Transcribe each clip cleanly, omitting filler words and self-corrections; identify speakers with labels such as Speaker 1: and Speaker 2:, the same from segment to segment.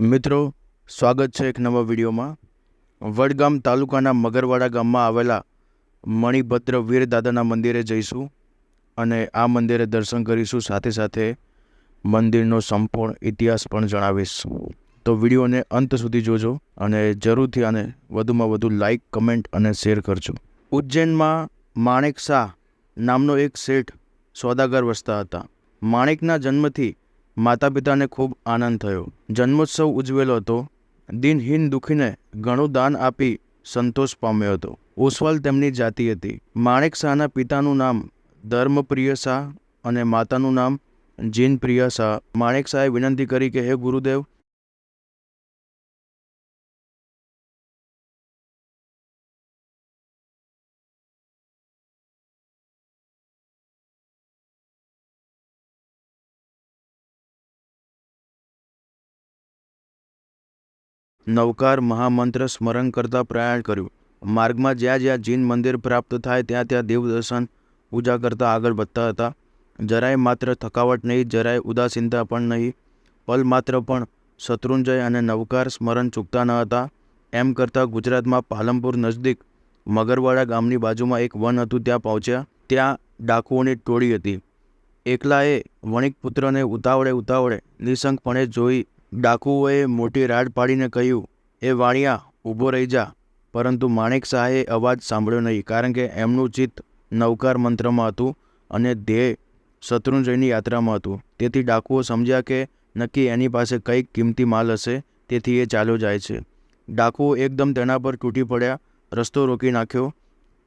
Speaker 1: મિત્રો, સ્વાગત છે એક નવા વિડીયોમાં। વડગામ તાલુકાના મગરવાડા ગામમાં આવેલા મણિભદ્ર વીર દાદાના મંદિરે જઈશું અને આ મંદિરે દર્શન કરીશું, સાથે સાથે મંદિરનો સંપૂર્ણ ઇતિહાસ પણ જણાવીશ। તો વિડીયોને અંત સુધી જોજો અને જરૂરથી આને વધુમાં વધુ લાઈક, કમેન્ટ અને શેર કરજો। ઉજ્જૈનમાં માણેક શાહ નામનો એક શેઠ સોદાગર વસતા હતા। માણેકના જન્મથી માતા પિતાને ખૂબ આનંદ થયો। જન્મોત્સવ ઉજવેલો હતો। દિનહીન દુઃખીને ઘણું દાન આપી સંતોષ પામ્યો હતો। ઓસવાલ તેમની જાતિ હતી। માણેક શાહના પિતાનું નામ ધર્મપ્રિય શાહ અને માતાનું નામ જીનપ્રિય શાહ। માણેક શાહે વિનંતી કરી કે હે ગુરુદેવ, નવકાર મહામંત્ર સ્મરણ કરતા પ્રયાણ કર્યું। માર્ગમાં જ્યાં જ્યાં જીન મંદિર પ્રાપ્ત થાય ત્યાં ત્યાં દેવ દર્શન પૂજા કરતા આગળ વધતા હતા। જરાય માત્ર થકાવટ નહીં, જરાય ઉદાસીનતા પણ નહીં, પલ માત્ર પણ શત્રુંજય અને નવકાર સ્મરણ ચૂકતા ન હતા। એમ કરતાં ગુજરાતમાં પાલનપુર નજદીક મગરવાડા ગામની બાજુમાં એક વન હતું, ત્યાં પહોંચ્યા। ત્યાં ડાકુઓની ટોળી હતી। એકલાએ વણિક પુત્રને ઉતાવળે નિશંકપણે જોઈ ડાકુઓએ મોટી રાડ પાડીને કહ્યું, એ વાણિયા, ઊભો રહી જા। પરંતુ માણેક શાહે અવાજ સાંભળ્યો નહીં, કારણ કે એમનું ચિત્ત નવકાર મંત્રમાં હતું અને ધ્યેય શત્રુંજયની યાત્રામાં હતું। તેથી ડાકુઓ સમજ્યા કે નક્કી એની પાસે કંઈક કિંમતી માલ હશે, તેથી એ ચાલ્યો જાય છે। ડાકુઓ એકદમ તેના પર તૂટી પડ્યા, રસ્તો રોકી નાખ્યો।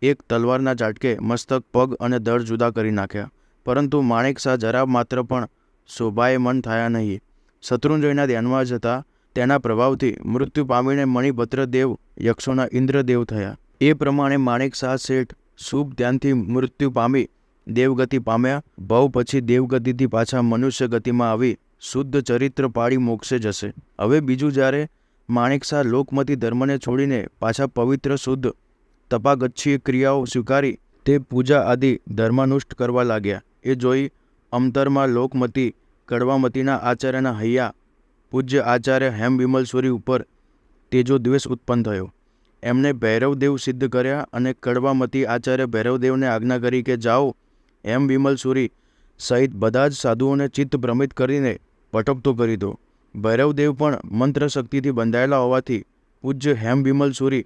Speaker 1: એક તલવારના ઝાટકે મસ્તક, પગ અને ધડ જુદા કરી નાખ્યા, પરંતુ માણેક શાહ જરા માત્ર પણ શોભાયમાન થયા નહીં। શત્રુંજયના ધ્યાનમાં જ હતા। તેના પ્રભાવથી મૃત્યુ પામીને મણિભદ્ર દેવ યક્ષોના ઇન્દ્રદેવ થયા। એ પ્રમાણે માણેક શાહ શેઠ શુભ ધ્યાનથી મૃત્યુ પામી દેવગતિ પામ્યા। ભવ પછી દેવગતિથી પાછા મનુષ્ય ગતિમાં આવી શુદ્ધ ચરિત્ર પાડી મોક્ષે જશે। હવે બીજું જ્યારે માણેક શાહ લોકમતી ધર્મને છોડીને પાછા પવિત્ર શુદ્ધ તપાગચ્છીય ક્રિયાઓ સ્વીકારી તે પૂજા આદિ ધર્માનુષ્ઠ કરવા લાગ્યા। એ જોઈ અંતરમાં લોકમતી કડવામતીના આચાર્યના હૈયા પૂજ્ય આચાર્ય હેમવિમલસુરી ઉપર તેજો દ્વેષ ઉત્પન્ન થયો। એમને ભૈરવદેવ સિદ્ધ કર્યા અને કડવામતી આચાર્ય ભૈરવદેવને આજ્ઞા કરી કે જાઓ, હેમવિમલસુરી સહિત બધા જ સાધુઓને ચિત્ત ભ્રમિત કરીને ભટકતો કરી દો। ભૈરવદેવ પણ મંત્ર શક્તિથી બંધાયેલા હોવાથી પૂજ્ય હેમવિમલસુરી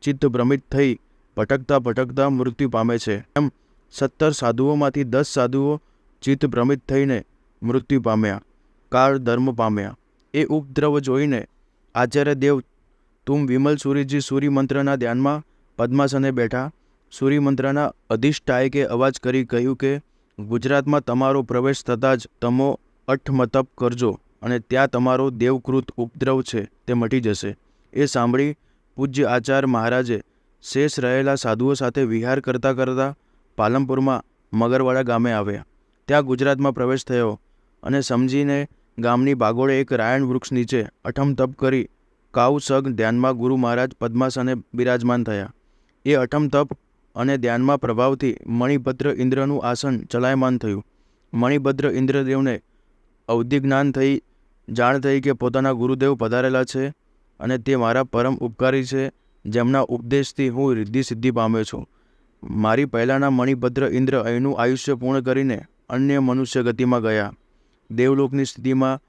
Speaker 1: ચિત્ત ભ્રમિત થઈ ભટકતા મૃત્યુ પામે છે। એમ 17 સાધુઓમાંથી 10 સાધુઓ ચિત્ત ભ્રમિત થઈને મૃત્યુ પામ્યા, કાળ ધર્મ પામ્યા। એ ઉપદ્રવ જોઈને આચાર્ય દેવ તુમ વિમલસુરીજી સૂર્યમંત્રના ધ્યાનમાં પદ્માસને બેઠા। સૂર્યમંત્રના અધિષ્ઠાયકે અવાજ કરી કહ્યું કે ગુજરાતમાં તમારો પ્રવેશ થતાં જ તમો અઠમતપ કરજો અને ત્યાં તમારો દેવકૃત ઉપદ્રવ છે તે મટી જશે। એ સાંભળી પૂજ્ય આચાર્ય મહારાજે શેષ રહેલા સાધુઓ સાથે વિહાર કરતા પાલનપુરમાં મગરવાડા ગામે આવ્યા। ત્યાં ગુજરાતમાં પ્રવેશ થયો અને સમજીને ગામની બાગોળે એક રાયણ વૃક્ષ નીચે અઠમ તપ કરી કાઉસગ ધ્યાનમાં ગુરુ મહારાજ પદ્માસને બિરાજમાન થયા। એ અઠમ તપ અને ધ્યાનમાં પ્રભાવથી મણિભદ્ર ઇન્દ્રનું આસન ચલાયમાન થયું। મણિભદ્ર ઇન્દ્રદેવને અવધિજ્ઞાન થઈ, જાણ થઈ કે પોતાના ગુરુદેવ પધારેલા છે અને તે મારા પરમ ઉપકારી છે, જેમના ઉપદેશથી હું રિદ્ધિ સિદ્ધિ પામ્યો છું। મારી પહેલાંના મણિભદ્ર ઇન્દ્ર અહીંનું આયુષ્ય પૂર્ણ કરીને અન્ય મનુષ્ય ગતિમાં ગયા। દેવલોકની સ્થિતિમાં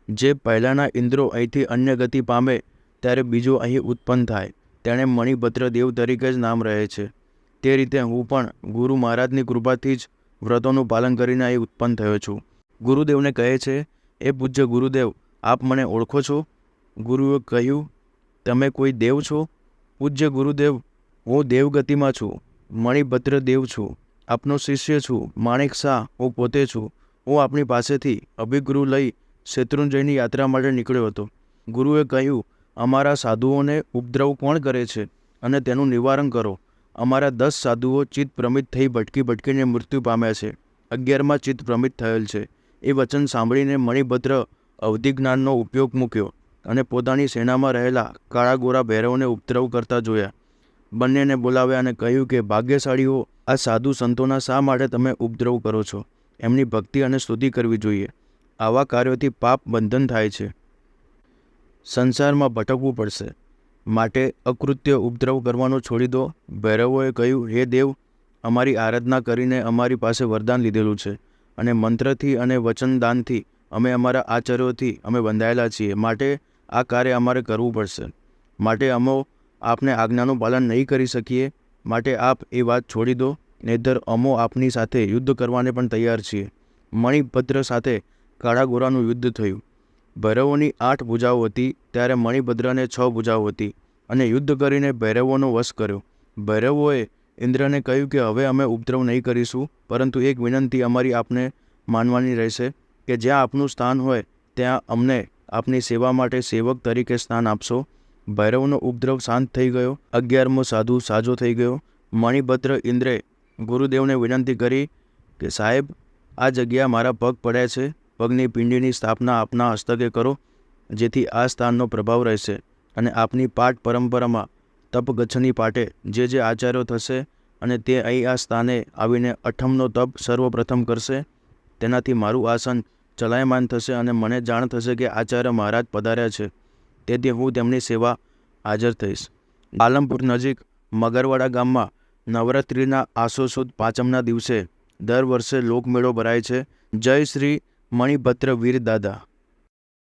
Speaker 1: જે પહેલાંના ઇન્દ્રો અહીંથી અન્ય ગતિ પામે ત્યારે બીજો અહીં ઉત્પન્ન થાય, તેણે મણિભદ્ર દેવ તરીકે જ નામ રહે છે। તે રીતે હું પણ ગુરુ મહારાજની કૃપાથી જ વ્રતોનું પાલન કરીને અહીં ઉત્પન્ન થયો છું। ગુરુદેવને કહે છે, એ પૂજ્ય ગુરુદેવ, આપ મને ઓળખો છો? ગુરુએ કહ્યું, તમે કોઈ દેવ છો? પૂજ્ય ગુરુદેવ, હું દેવગતિમાં છું, મણિભદ્ર દેવ છું, આપનો શિષ્ય છું, માણેક શાહ હું પોતે છું। હું આપણી પાસેથી અભિગુરુ લઈ શત્રુંજયની યાત્રા માટે નીકળ્યો હતો। ગુરુએ કહ્યું, અમારા સાધુઓને ઉપદ્રવ કોણ કરે છે અને તેનું નિવારણ કરો। અમારા 10 સાધુઓ ચિત્ત ભ્રમિત થઈ ભટકીને મૃત્યુ પામ્યા છે, 11માં ચિત્ત ભ્રમિત થયેલ છે। એ વચન સાંભળીને મણિભદ્ર અવધિજ્ઞાનનો ઉપયોગ મૂક્યો અને પોતાની સેનામાં રહેલા કાળા ગોરા ભૈરવને ઉપદ્રવ કરતા જોયા। બંનેને બોલાવ્યા અને કહ્યું કે ભાગ્યશાળીઓ, આ સાધુ સંતોના શા માટે તમે ઉપદ્રવ કરો છો? એમની ભક્તિ અને સ્તુતિ કરવી જોઈએ। આવા કાર્યોથી પાપ બંધન થાય છે। સંસારમાં ભટકવું પડશે. માટે અકૃત્ય ઉપદ્રવ કરવાનું છોડી દો. ભૈરવોએ કહ્યું, હે દેવ, અમારી આરાધના કરીને અમારી પાસે વરદાન લીધેલું છે અને મંત્રથી અને વચનદાનથી અમે અમારા આચાર્યોથી અમે બંધાયેલા છીએ. માટે આ કાર્ય અમારે કરવું પડશે. માટે અમો આપને આજ્ઞાનું પાલન નહીં કરી શકીએ. માટે આપ એ વાત છોડી દો, નહીંતર અમો આપની સાથે યુદ્ધ કરવાને પણ તૈયાર છીએ. મણિભદ્ર સાથે કાળા ગોરાનું યુદ્ધ થયું. ભૈરવોની 8 ભુજાઓ હતી, ત્યારે મણિભદ્રને 6 ભુજાઓ હતી અને યુદ્ધ કરીને ભૈરવોનો વશ કર્યો. ભૈરવોએ ઇન્દ્રને કહ્યું કે હવે અમે ઉપદ્રવ નહીં કરીશું, પરંતુ એક વિનંતી અમારી આપને માનવાની રહેશે કે જ્યાં આપનું સ્થાન હોય ત્યાં અમને આપની સેવા માટે સેવક તરીકે સ્થાન આપશો. ભૈરવનો ઉપદ્રવ શાંત થઈ ગયો. 11મો સાધુ સાજો થઈ ગયો. મણિભદ્ર ઇન્દ્રે ગુરુદેવને વિનંતી કરી કે સાહેબ, આ જગ્યા મારા પગ પડ્યા છે. પગની પિંડીની સ્થાપના આપના હસ્તકે કરો, જેથી આ સ્થાનનો પ્રભાવ રહેશે અને આપની પાઠ પરંપરામાં તપગચ્છની પાટે જે આચાર્યો થશે અને તે અહીં આ સ્થાને આવીને 8મનો તપ સર્વપ્રથમ કરશે, તેનાથી મારું આસન ચલાયમાન થશે અને મને જાણ થશે કે આચાર્ય મહારાજ પધાર્યા છે. તેથી હું તેમની સેવા હાજર થઈશ. પાલનપુર નજીક મગરવાડા ગામમાં નવરાત્રિના આસો સુદ 5મના દિવસે દર વર્ષે લોકમેળો ભરાય છે. જય શ્રી મણિભદ્ર વીર દાદા.